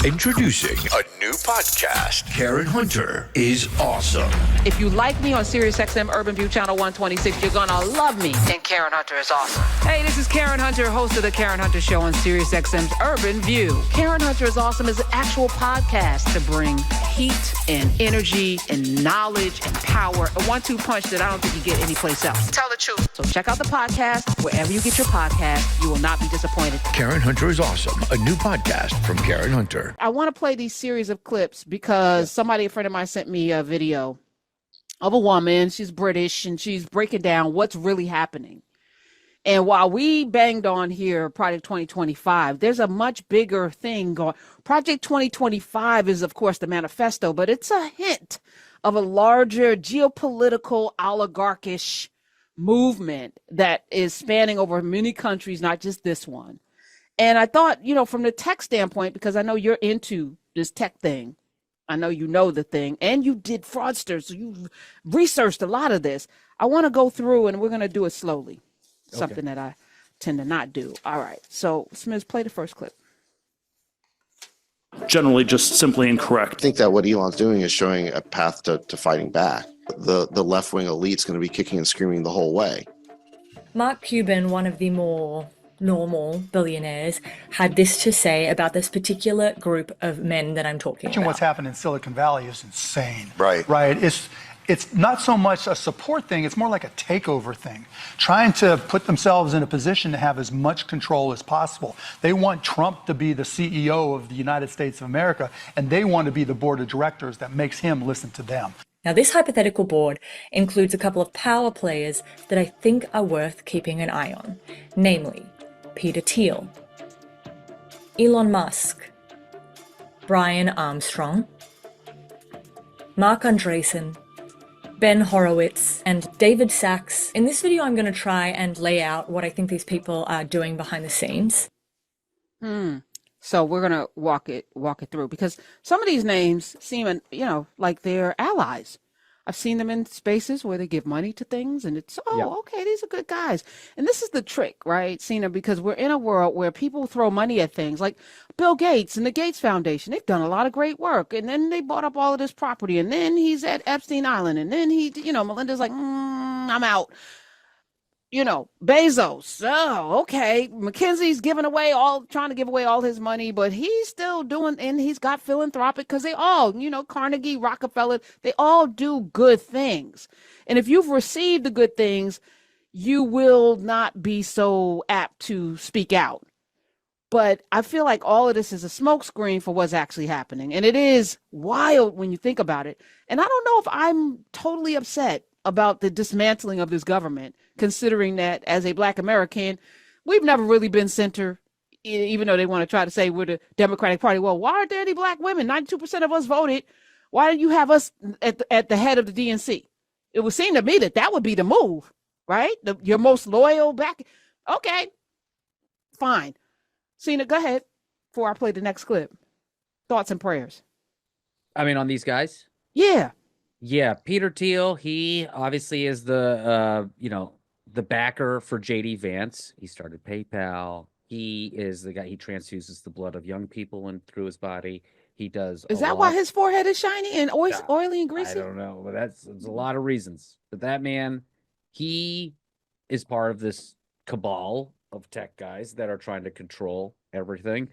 Introducing a new podcast. Karen Hunter is awesome. If you like me on SiriusXM Urban View Channel 126, you're gonna love me. And Karen Hunter is awesome. Hey, this is Karen Hunter, host of the Karen Hunter Show on SiriusXM's Urban View. Karen Hunter is awesome is an actual podcast to bring heat and energy and knowledge and power. A 1-2 punch that I don't think you get anyplace else. Tell the truth. So check out the podcast wherever you get your podcast. You will not be disappointed. Karen Hunter is awesome. A new podcast from Karen Hunter. I want to play these series of clips because a friend of mine sent me a video of a woman. She's British and she's breaking down what's really happening. And while we banged on here Project 2025, there's a much bigger thing going. Project 2025 is, of course, the manifesto, but it's a hint of a larger geopolitical oligarchish movement that is spanning over many countries, not just this one. And I thought, from the tech standpoint, because I know you're into this tech thing, I know you know the thing, and you did fraudsters, so you researched a lot of this. I want to go through, and we're going to do it slowly, something that I tend to not do. All right, so Smith, play the first clip. Generally just simply incorrect. I think that what Elon's doing is showing a path to fighting back. The left-wing elite's going to be kicking and screaming the whole way. Mark Cuban, one of the more normal billionaires, had this to say about this particular group of men that I'm talking about. What's happened in Silicon Valley is insane. Right. It's not so much a support thing, it's more like a takeover thing. Trying to put themselves in a position to have as much control as possible. They want Trump to be the CEO of the United States of America, and they want to be the board of directors that makes him listen to them. Now, this hypothetical board includes a couple of power players that I think are worth keeping an eye on, namely Peter Thiel, Elon Musk, Brian Armstrong, Mark Andreessen, Ben Horowitz, and David Sachs. In this video, I'm going to try and lay out what I think these people are doing behind the scenes. So we're going to walk it through because some of these names seem, like they're allies. I've seen them in spaces where they give money to things and it's, okay, these are good guys. And this is the trick, right, Cena, because we're in a world where people throw money at things like Bill Gates and the Gates Foundation. They've done a lot of great work. And then they bought up all of this property. And then he's at Epstein Island. And then Melinda's like, I'm out. Bezos. Oh, okay. McKinsey's trying to give away all his money, but he's still doing, and he's got philanthropic because they all, Carnegie, Rockefeller, they all do good things. And if you've received the good things, you will not be so apt to speak out. But I feel like all of this is a smokescreen for what's actually happening. And it is wild when you think about it. And I don't know if I'm totally upset about the dismantling of this government, considering that as a Black American, we've never really been center, even though they want to try to say we're the Democratic Party. Well, why aren't there any Black women? 92% of us voted. Why don't you have us at the head of the DNC? It would seem to me that would be the move, right? Your most loyal back. Okay, fine. Cena, go ahead before I play the next clip. Thoughts and prayers. I mean, on these guys? Yeah. Yeah, Peter Thiel, he obviously is the backer for JD Vance. He started PayPal. He is the guy, he transfuses the blood of young people through his body. He does. Is that why his forehead is shiny and oily and greasy? I don't know, but there's a lot of reasons. But that man, he is part of this cabal of tech guys that are trying to control everything.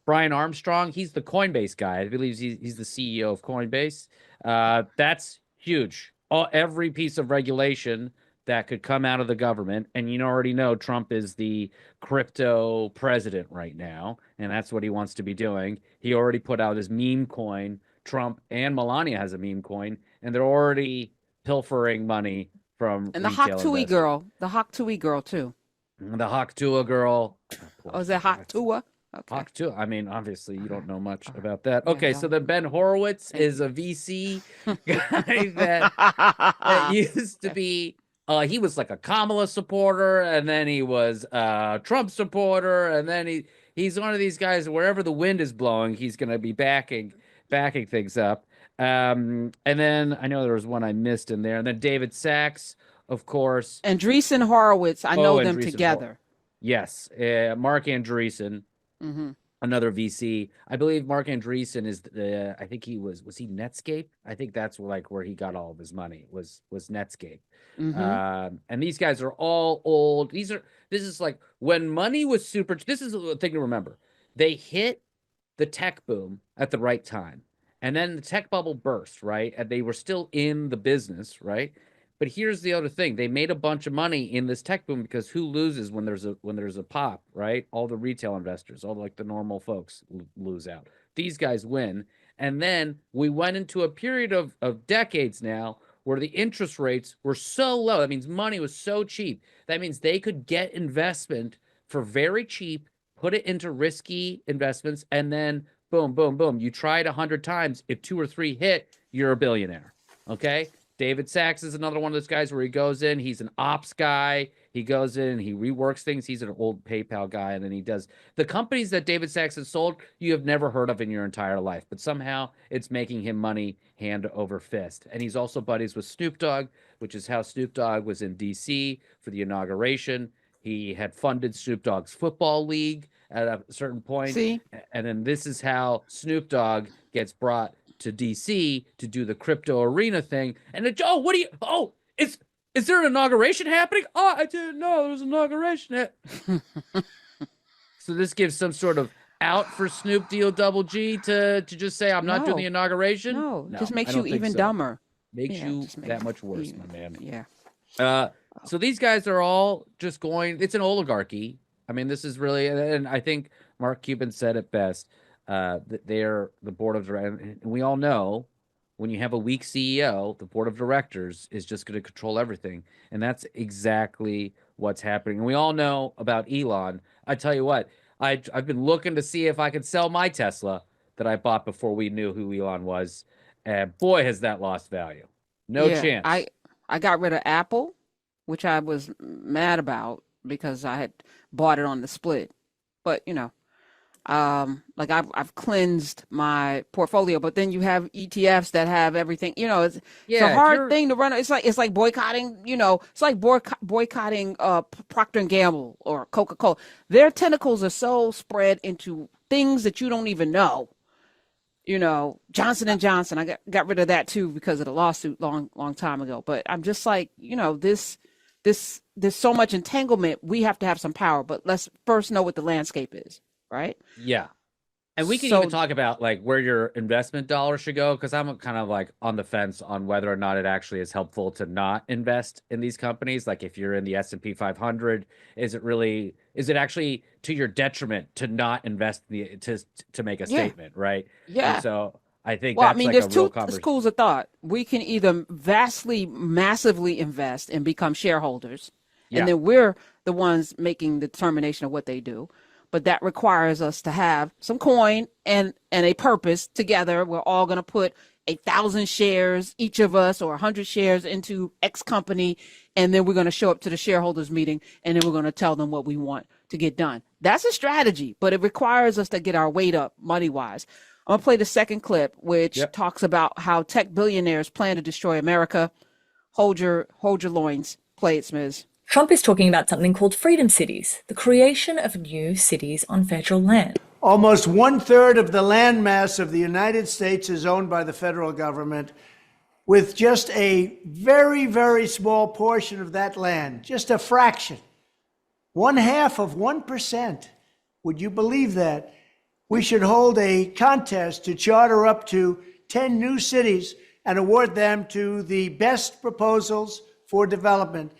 Brian Armstrong, he's the Coinbase guy. I believe he's the CEO of Coinbase. That's huge. Every piece of regulation that could come out of the government, and you already know Trump is the crypto president right now, and that's what he wants to be doing. He already put out his meme coin. Trump and Melania has a meme coin, and they're already pilfering money from and the Hoktui girl, too. The Hoktui girl. Oh, is that Hoktui? Okay. Hoktui. I mean, obviously, you don't know much about that. Okay, so then Ben Horowitz is a VC guy that used to be. He was like a Kamala supporter, and then he was a Trump supporter, and then he's one of these guys. Wherever the wind is blowing, he's going to be backing things up. And then I know there was one I missed in there, and then David Sachs, of course. Andreessen Horowitz, I know them together. Yes, Mark Andreessen. Mm-hmm. another VC. I believe Mark Andreessen is the, I think he was he Netscape? I think that's where he got all of his money was Netscape. And these guys are all old. This is like when money was super. This is a thing to remember. They hit the tech boom at the right time. And then the tech bubble burst, right? And they were still in the business, right? But here's the other thing. They made a bunch of money in this tech boom because who loses when there's a pop, right? All the retail investors, all like the normal folks lose out. These guys win. And then we went into a period of decades now where the interest rates were so low. That means money was so cheap. That means they could get investment for very cheap, put it into risky investments, and then boom, boom, boom. You try it 100 times. If 2 or 3 hit, you're a billionaire. Okay? David Sachs is another one of those guys where he goes in. He's an ops guy. He goes in, he reworks things. He's an old PayPal guy, and then he does the companies that David Sachs has sold. You have never heard of in your entire life, but somehow it's making him money hand over fist. And he's also buddies with Snoop Dogg, which is how Snoop Dogg was in DC for the inauguration. He had funded Snoop Dogg's football league at a certain point. See? And then this is how Snoop Dogg gets brought to DC to do the crypto arena thing. And is there an inauguration happening? Oh, I didn't know there was an inauguration. So this gives some sort of out for Snoop Double G to just say, I'm not doing the inauguration? No, just I makes don't you think even so. dumber. Makes Yeah, you just makes that much you worse, even- my man. Yeah. So these guys are all just going, it's an oligarchy. I mean, this is really, and I think Mark Cuban said it best. They're the board of directors, and we all know when you have a weak CEO, the board of directors is just going to control everything. And that's exactly what's happening. And we all know about Elon. I tell you what, I've been looking to see if I could sell my Tesla that I bought before we knew who Elon was. And boy, has that lost value. No chance. I got rid of Apple, which I was mad about because I had bought it on the split. But like I've cleansed my portfolio, but then you have ETFs that have everything. It's a hard thing to run. It's like boycotting. It's like boycotting Procter and Gamble or Coca-Cola. Their tentacles are so spread into things that you don't even know. Johnson and Johnson. I got rid of that too because of the lawsuit long time ago. But I'm just like, this there's so much entanglement. We have to have some power, but let's first know what the landscape is, right? Yeah. And we can So- even talk about like where your investment dollars should go, because I'm kind of like on the fence on whether or not it actually is helpful to not invest in these companies. Like if you're in the S&P 500, is it actually to your detriment to not invest to make a statement, right? Yeah. And so I think Well, that's I mean, like there's a real two conversation. schools of thought. We can either massively invest and become shareholders, Yeah. and then we're the ones making the determination of what they do. But that requires us to have some coin and a purpose together. We're all going to put 1,000 shares, each of us, or 100 shares into X company, and then we're going to show up to the shareholders meeting, and then we're going to tell them what we want to get done. That's a strategy, but it requires us to get our weight up money-wise. I'm going to play the second clip, which talks about how tech billionaires plan to destroy America. Hold your loins. Play it, Smiz. Trump is talking about something called freedom cities, the creation of new cities on federal land. Almost 1/3 of the land mass of the United States is owned by the federal government, with just a very, very small portion of that land, just a fraction, 1/2 of 1%. Would you believe that? We should hold a contest to charter up to 10 new cities and award them to the best proposals for development.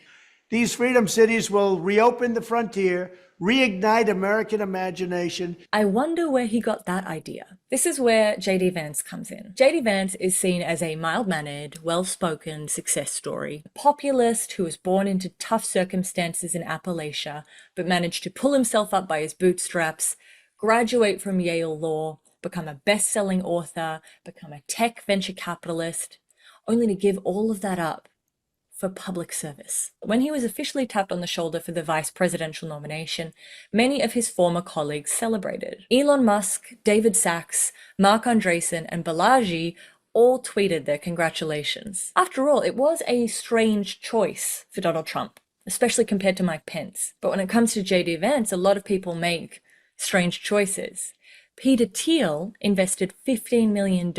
These freedom cities will reopen the frontier, reignite American imagination. I wonder where he got that idea. This is where J.D. Vance comes in. J.D. Vance is seen as a mild-mannered, well-spoken success story. A populist who was born into tough circumstances in Appalachia, but managed to pull himself up by his bootstraps, graduate from Yale Law, become a best-selling author, become a tech venture capitalist, only to give all of that up for public service. When he was officially tapped on the shoulder for the vice presidential nomination, many of his former colleagues celebrated. Elon Musk, David Sachs, Mark Andreessen, and Balaji all tweeted their congratulations. After all, it was a strange choice for Donald Trump, especially compared to Mike Pence. But when it comes to J.D. Vance, a lot of people make strange choices. Peter Thiel invested $15 million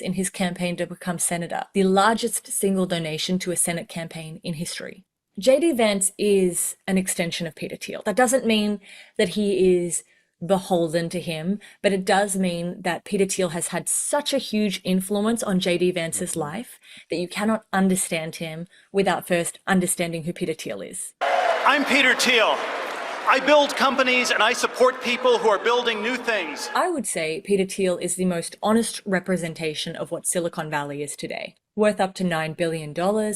in his campaign to become senator, the largest single donation to a Senate campaign in history. JD Vance is an extension of Peter Thiel. That doesn't mean that he is beholden to him, but it does mean that Peter Thiel has had such a huge influence on JD Vance's life that you cannot understand him without first understanding who Peter Thiel is. I'm Peter Thiel. I build companies and I support people who are building new things. I would say Peter Thiel is the most honest representation of what Silicon Valley is today. Worth up to $9 billion,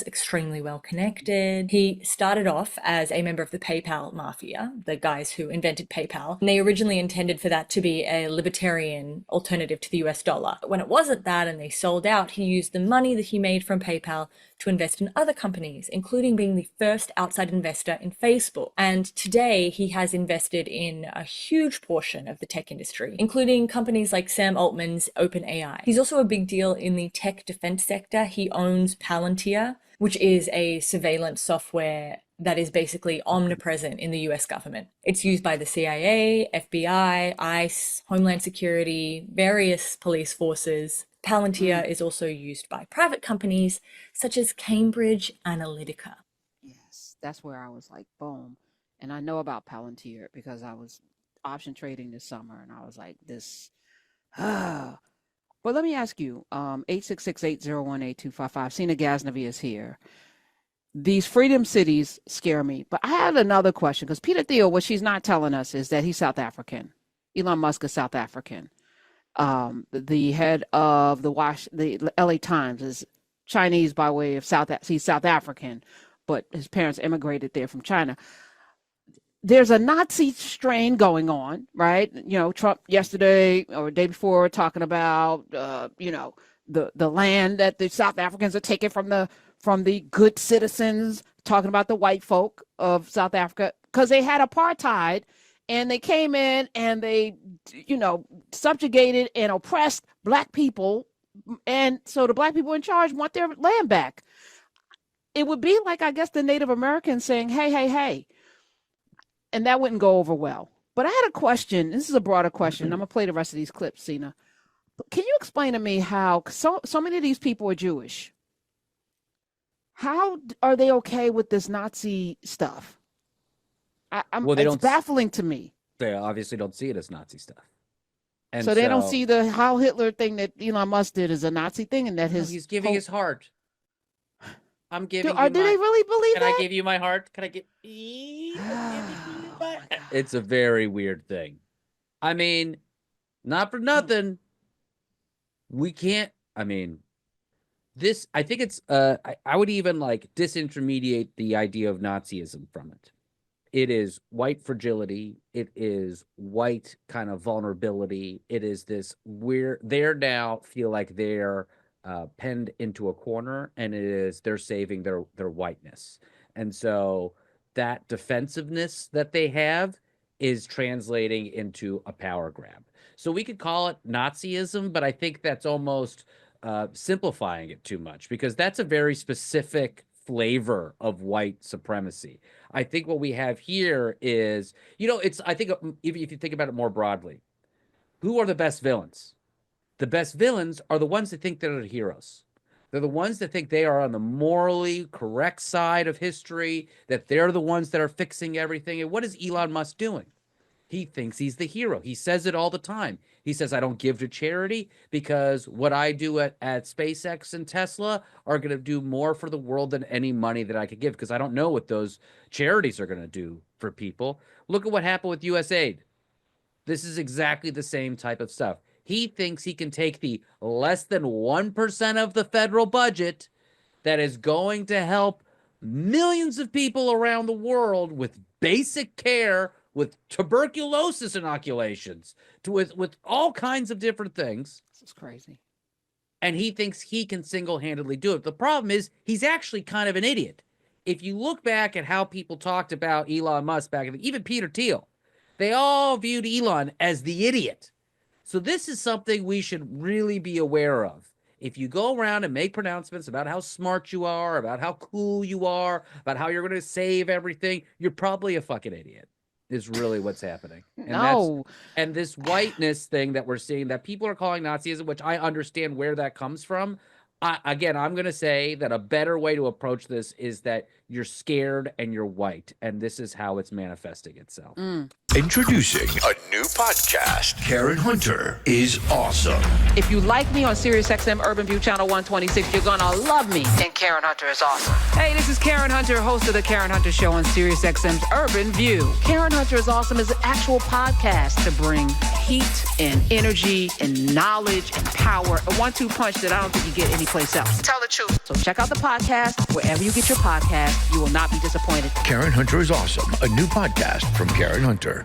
extremely well connected. He started off as a member of the PayPal mafia, the guys who invented PayPal, and they originally intended for that to be a libertarian alternative to the US dollar. When it wasn't that and they sold out, he used the money that he made from PayPal to invest in other companies, including being the first outside investor in Facebook. And today he has invested in a huge portion of the tech industry, including companies like Sam Altman's OpenAI. He's also a big deal in the tech defense sector. He owns Palantir, which is a surveillance software that is basically omnipresent in the US government. It's used by the CIA, FBI, ICE, Homeland Security, various police forces. Palantir is also used by private companies such as Cambridge Analytica. Yes, that's where I was like, boom. And I know about Palantir because I was option trading this summer, and I was like, this. But let me ask you, 866-801-8255. Sina Ghaznavi is here. These freedom cities scare me. But I had another question, because Peter Thiel, what she's not telling us is that he's South African. Elon Musk is South African. The head of the LA Times is Chinese by way of he's South African, but his parents immigrated there from China. There's a Nazi strain going on, right? You know, Trump yesterday or the day before talking about, the land that the South Africans are taking from the good citizens, talking about the white folk of South Africa, because they had apartheid and they came in and they, subjugated and oppressed black people. And so the black people in charge want their land back. It would be like, I guess, the Native Americans saying, hey, hey, hey. And that wouldn't go over well. But I had a question. This is a broader question. I'm going to play the rest of these clips, Sina. Can you explain to me how so many of these people are Jewish? How are they okay with this Nazi stuff? It's baffling to me. They obviously don't see it as Nazi stuff. And so they don't see the Heil Hitler thing that Elon Musk did as a Nazi thing, and that he's giving his heart. I'm giving. Do they really believe that? Can I give you my heart? Can I get? It's a very weird thing. I mean, not for nothing. We can't. I mean, this. I think it's. I would even like disintermediate the idea of Nazism from it. It is white fragility. It is white kind of vulnerability. It is this weird. They're now feel like they're penned into a corner, and they're saving their whiteness. And so that defensiveness that they have is translating into a power grab. So we could call it Nazism, but I think that's almost simplifying it too much, because that's a very specific flavor of white supremacy. I think what we have here is, I think if you think about it more broadly, who are the best villains? The best villains are the ones that think they're the heroes. They're the ones that think they are on the morally correct side of history, that they're the ones that are fixing everything. And what is Elon Musk doing? He thinks he's the hero. He says it all the time. He says, I don't give to charity because what I do at SpaceX and Tesla are going to do more for the world than any money that I could give, because I don't know what those charities are going to do for people. Look at what happened with USAID. This is exactly the same type of stuff. He thinks he can take the less than 1% of the federal budget that is going to help millions of people around the world with basic care, with tuberculosis inoculations, with all kinds of different things. This is crazy. And he thinks he can single-handedly do it. The problem is he's actually kind of an idiot. If you look back at how people talked about Elon Musk back, even Peter Thiel, they all viewed Elon as the idiot. So this is something we should really be aware of. If you go around and make pronouncements about how smart you are, about how cool you are, about how you're going to save everything, you're probably a fucking idiot. is really what's happening. And No. and this whiteness thing that we're seeing that people are calling Nazism, which I understand where that comes from. Again, I'm going to say that a better way to approach this is that you're scared and you're white, and this is how it's manifesting itself. Introducing a new podcast. Karen Hunter is awesome. If you like me on SiriusXM Urban View Channel 126, you're gonna love me. And Karen Hunter is awesome. Hey, this is Karen Hunter, host of the Karen Hunter Show on SiriusXM's Urban View. Karen Hunter is Awesome is an actual podcast to bring heat and energy and knowledge and power. A 1-2 punch that I don't think you get anyplace else. Tell the truth. So check out the podcast wherever you get your podcast. You will not be disappointed. Karen Hunter is awesome. A new podcast from Karen Hunter.